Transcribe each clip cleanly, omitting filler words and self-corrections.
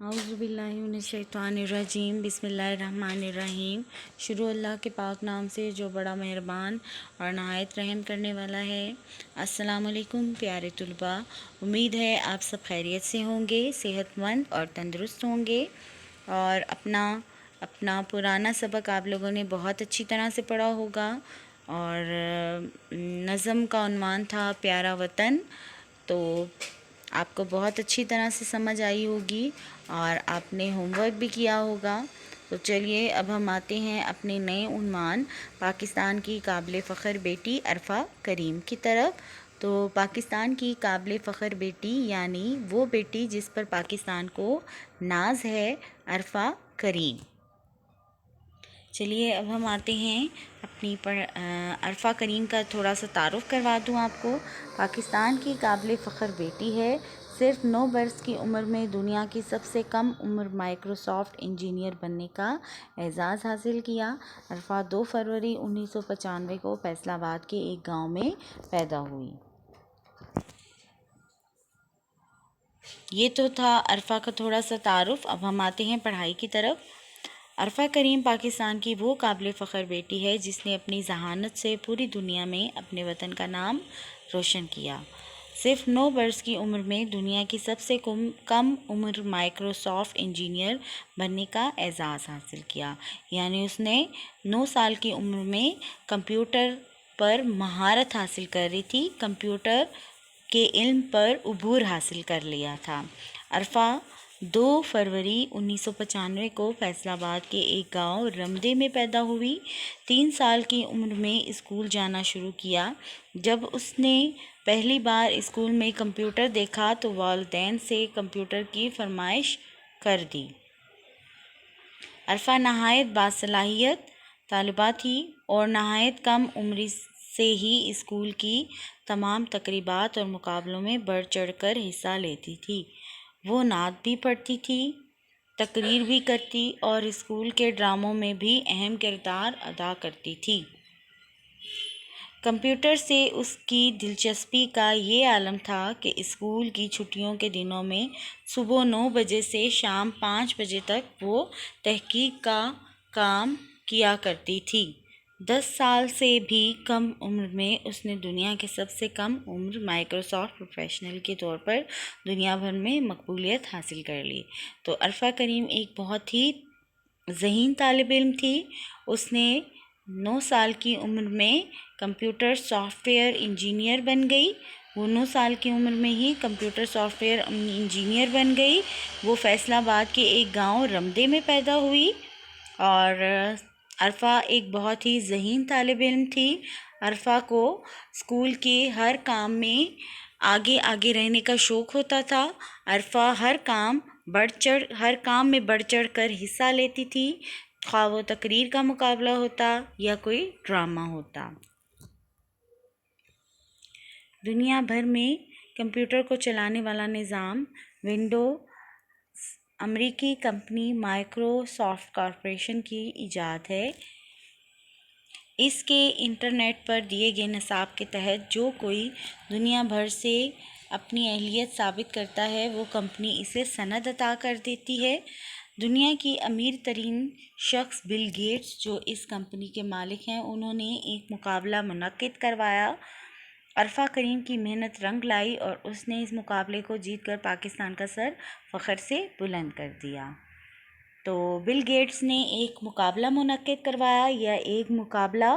अऊज़ु बिल्लाहि मिनश्शैतानिर्रजीम बिस्मिल्लाहिर्रहमानिर्रहीम। शुरू अल्लाह के पाक नाम से जो बड़ा मेहरबान और नहायत रहम करने वाला है। अस्सलाम वालेकुम प्यारे तुलबा, उम्मीद है आप सब खैरियत से होंगे, सेहतमंद और तंदुरुस्त होंगे और अपना पुराना सबक आप लोगों ने बहुत अच्छी तरह से पढ़ा होगा। और नज़म का उन्वान था प्यारा वतन, तो आपको बहुत अच्छी तरह से समझ आई होगी और आपने होमवर्क भी किया होगा। तो चलिए अब हम आते हैं अपने नए उन्वान पाकिस्तान की काबिल फ़ख्र बेटी अरफा करीम की तरफ। तो पाकिस्तान की काबिल फ़ख्र बेटी यानी वो बेटी जिस पर पाकिस्तान को नाज है, अरफा करीम। चलिए अब हम आते हैं अपनी अरफा करीम का थोड़ा सा तारुफ़ करवा दूँ आपको। पाकिस्तान की काबिल फ़ख्र बेटी है। सिर्फ 9 बरस की उम्र में दुनिया की सबसे कम उम्र माइक्रोसॉफ्ट इंजीनियर बनने का एजाज़ हासिल किया। अरफा 2 फरवरी 1995 को फैसलाबाद के एक गांव में पैदा हुई। ये तो था अरफा का थोड़ा सा तारुफ़। अब हम आते हैं पढ़ाई की तरफ। अरफा करीम पाकिस्तान की वो काबिल फ़ख्र बेटी है जिसने अपनी ज़हानत से पूरी दुनिया में अपने वतन का नाम रोशन किया। सिर्फ 9 बरस की उम्र में दुनिया की सबसे कम उम्र माइक्रोसॉफ्ट इंजीनियर बनने का एजाज़ हासिल किया। यानी उसने 9 साल की उम्र में कंप्यूटर पर महारत हासिल कर रही थी, कंप्यूटर के इल्म पर उबूर हासिल कर लिया था। अरफा 2 फरवरी 1995 को फैसलाबाद के एक गांव रमदे में पैदा हुई। 3 साल की उम्र में स्कूल जाना शुरू किया। जब उसने पहली बार स्कूल में कंप्यूटर देखा तो वालिदैन से कंप्यूटर की फरमाइश कर दी। अरफा नहायत बासलाहियत तालिबा थी और नहायत कम उम्र से ही स्कूल की तमाम तकरीबात और मुकाबलों में बढ़ चढ़कर हिस्सा लेती थी। वो नात भी पढ़ती थी, तकरीर भी करती और स्कूल के ड्रामों में भी अहम किरदार अदा करती थी। कंप्यूटर से उसकी दिलचस्पी का ये आलम था कि स्कूल की छुट्टियों के दिनों में सुबह 9 बजे से शाम 5 बजे तक वो तहकीक का काम किया करती थी। 10 साल से भी कम उम्र में उसने दुनिया के सबसे कम उम्र माइक्रोसॉफ्ट प्रोफेशनल के तौर पर दुनिया भर में मकबूलियत हासिल कर ली। तो अरफा करीम एक बहुत ही ज़हीन तालिब इल्म थी। उसने 9 साल की उम्र में कंप्यूटर सॉफ्टवेयर इंजीनियर बन गई। वो 9 साल की उम्र में ही कंप्यूटर सॉफ्टवेयर इंजीनियर बन गई। वो फैसलाबाद के एक गांव रमदे में पैदा हुई और अरफा एक बहुत ही ज़हीन तालिब इल्म थी। अरफा को स्कूल के हर काम में आगे आगे रहने का शौक़ होता था। अरफा हर काम में बढ़ चढ़ कर हिस्सा लेती थी, ख्वाह वो तकरीर का मुकाबला होता या कोई ड्रामा होता। दुनिया भर में कंप्यूटर को चलाने वाला निज़ाम विंडो अमेरिकी कंपनी माइक्रोसॉफ्ट कॉरपोरेशन की इजाद है। इसके इंटरनेट पर दिए गए निसाब के तहत जो कोई दुनिया भर से अपनी अहलियत साबित करता है वो कंपनी इसे सनद अता कर देती है। दुनिया की अमीर तरीन शख्स बिल गेट्स जो इस कंपनी के मालिक हैं, उन्होंने एक मुकाबला मुनक्किद करवाया। अरफा करीम की मेहनत रंग लाई और उसने इस मुकाबले को जीतकर पाकिस्तान का सर फ़ख्र से बुलंद कर दिया। तो बिल गेट्स ने एक मुकाबला मुनक्किद करवाया या एक मुकाबला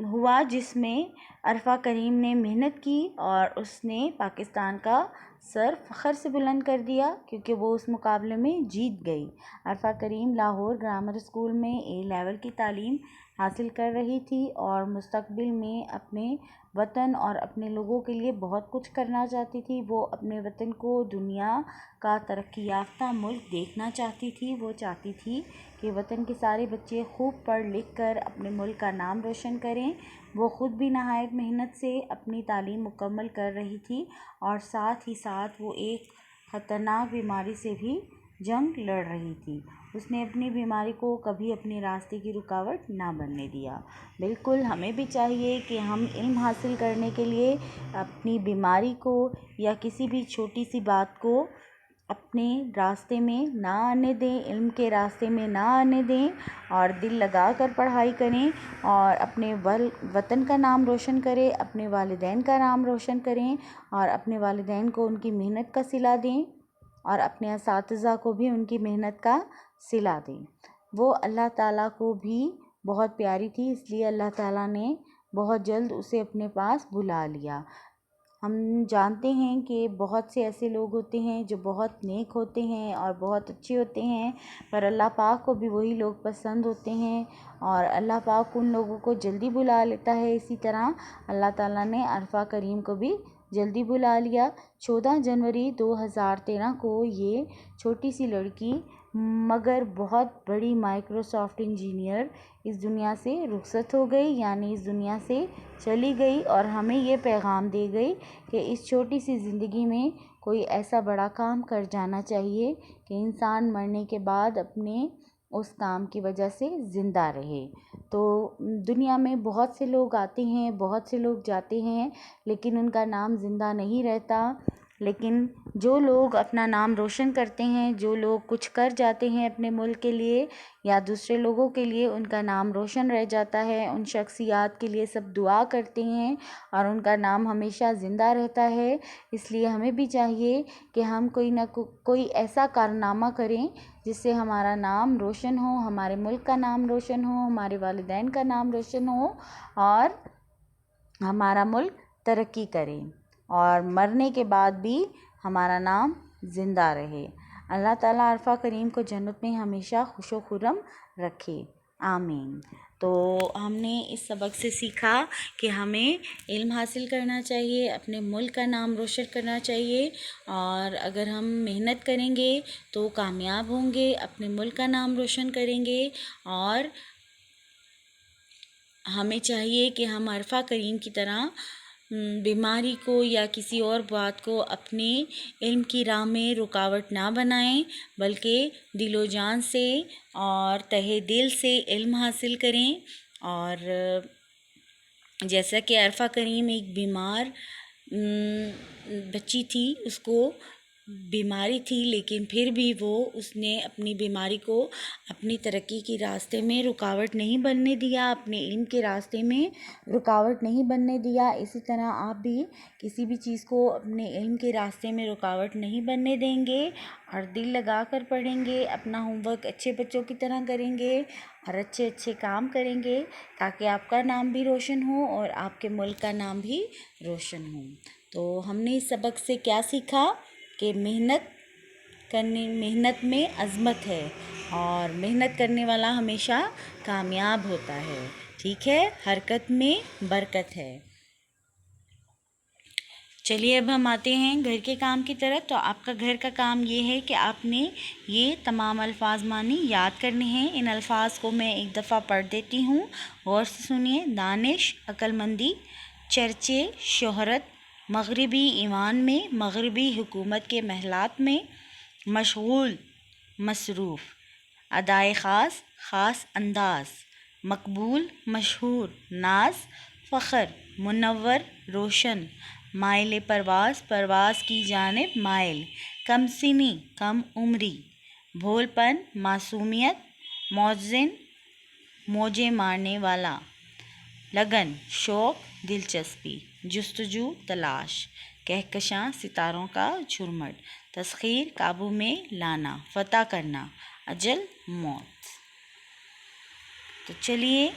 हुआ जिसमें अरफा करीम ने मेहनत की और उसने पाकिस्तान का सर फ़ख्र से बुलंद कर दिया क्योंकि वो उस मुकाबले में जीत गई। अरफा करीम लाहौर ग्रामर स्कूल में ए लेवल की तालीम हासिल कर रही थी और मुस्तकबिल में अपने वतन और अपने लोगों के लिए बहुत कुछ करना चाहती थी। वो अपने वतन को दुनिया का तरक्की याफ्ता मुल्क देखना चाहती थी। वो चाहती थी कि वतन के सारे बच्चे खूब पढ़ लिख कर अपने मुल्क का नाम रोशन करें। वो ख़ुद भी नहायत मेहनत से अपनी तालीम मुकम्मल कर रही थी और साथ ही साथ वो एक ख़तरनाक बीमारी से भी जंग लड़ रही थी। उसने अपनी बीमारी को कभी अपने रास्ते की रुकावट ना बनने दिया। बिल्कुल हमें भी चाहिए कि हम इल्म हासिल करने के लिए अपनी बीमारी को या किसी भी छोटी सी बात को اپنے راستے میں نہ آنے دیں، علم کے راستے میں نہ آنے دیں، اور دل لگا کر پڑھائی کریں اور اپنے وطن کا نام روشن کریں، اپنے والدین کا نام روشن کریں اور اپنے والدین کو ان کی محنت کا صلہ دیں اور اپنے اساتذہ کو بھی ان کی محنت کا صلہ دیں۔ وہ اللہ تعالیٰ کو بھی بہت پیاری تھی، اس لیے اللہ تعالیٰ نے بہت جلد اسے اپنے پاس بلا لیا۔ ہم جانتے ہیں کہ بہت سے ایسے لوگ ہوتے ہیں جو بہت نیک ہوتے ہیں اور بہت اچھے ہوتے ہیں، پر اللہ پاک کو بھی وہی لوگ پسند ہوتے ہیں اور اللہ پاک ان لوگوں کو جلدی بلا لیتا ہے۔ اسی طرح اللہ تعالیٰ نے عرفہ کریم کو بھی جلدی بلا لیا۔ 14 جنوری 2013 کو یہ چھوٹی سی لڑکی مگر بہت بڑی مائیکروسافٹ انجینئر اس دنیا سے رخصت ہو گئی، یعنی اس دنیا سے چلی گئی، اور ہمیں یہ پیغام دے گئی کہ اس چھوٹی سی زندگی میں کوئی ایسا بڑا کام کر جانا چاہیے کہ انسان مرنے کے بعد اپنے اس کام کی وجہ سے زندہ رہے۔ تو دنیا میں بہت سے لوگ آتے ہیں، بہت سے لوگ جاتے ہیں، لیکن ان کا نام زندہ نہیں رہتا۔ لیکن جو لوگ اپنا نام روشن کرتے ہیں، جو لوگ کچھ کر جاتے ہیں اپنے ملک کے لیے یا دوسرے لوگوں کے لیے، ان کا نام روشن رہ جاتا ہے۔ ان شخصیات کے لیے سب دعا کرتے ہیں اور ان کا نام ہمیشہ زندہ رہتا ہے۔ اس لیے ہمیں بھی چاہیے کہ ہم کوئی ایسا کارنامہ کریں جس سے ہمارا نام روشن ہو، ہمارے ملک کا نام روشن ہو، ہمارے والدین کا نام روشن ہو اور ہمارا ملک ترقی کرے اور مرنے کے بعد بھی ہمارا نام زندہ رہے۔ اللہ تعالیٰ عرفہ کریم کو جنت میں ہمیشہ خوش و خرم رکھے، آمین۔ تو ہم نے اس سبق سے سیکھا کہ ہمیں علم حاصل کرنا چاہیے، اپنے ملک کا نام روشن کرنا چاہیے، اور اگر ہم محنت کریں گے تو کامیاب ہوں گے، اپنے ملک کا نام روشن کریں گے۔ اور ہمیں چاہیے کہ ہم عرفہ کریم کی طرح بیماری کو یا کسی اور بات کو اپنے علم کی راہ میں رکاوٹ نہ بنائیں، بلکہ دل و جان سے اور تہہ دل سے علم حاصل کریں۔ اور جیسا کہ عرفہ کریم ایک بیمار بچی تھی، اس کو بیماری تھی، لیکن پھر بھی اس نے اپنی بیماری کو اپنی ترقی کے راستے میں رکاوٹ نہیں بننے دیا، اپنے علم کے راستے میں رکاوٹ نہیں بننے دیا۔ اسی طرح آپ بھی کسی بھی چیز کو اپنے علم کے راستے میں رکاوٹ نہیں بننے دیں گے اور دل لگا کر پڑھیں گے، اپنا ہوم ورک اچھے بچوں کی طرح کریں گے اور اچھے اچھے کام کریں گے، تاکہ آپ کا نام بھی روشن ہو اور آپ کے ملک کا نام بھی روشن ہو۔ تو ہم نے اس سبق سے کیا سیکھا کہ محنت میں عظمت ہے اور محنت کرنے والا ہمیشہ کامیاب ہوتا ہے، ٹھیک ہے، حرکت میں برکت ہے۔ چلیے اب ہم آتے ہیں گھر کے کام کی طرف۔ تو آپ کا گھر کا کام یہ ہے کہ آپ نے یہ تمام الفاظ معنی یاد کرنے ہیں۔ ان الفاظ کو میں ایک دفعہ پڑھ دیتی ہوں، غور سے سنیے۔ دانش، عقل مندی، چرچے، شہرت، مغربی ایوان میں، مغربی حکومت کے محلات میں، مشغول، مصروف، ادائے خاص، خاص انداز، مقبول، مشہور، ناز، فخر، منور، روشن، مائل پرواز، پرواز کی جانب مائل، کم سنی، کم عمری، بھول پن، معصومیت، موزن، موجے مارنے والا، لگن، شوق، دلچسپی، جستجو، تلاش، کہکشاں، ستاروں کا جھرمٹ، تسخیر، قابو میں لانا، فتح کرنا، اجل، موت۔ تو چلیے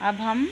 اب ہم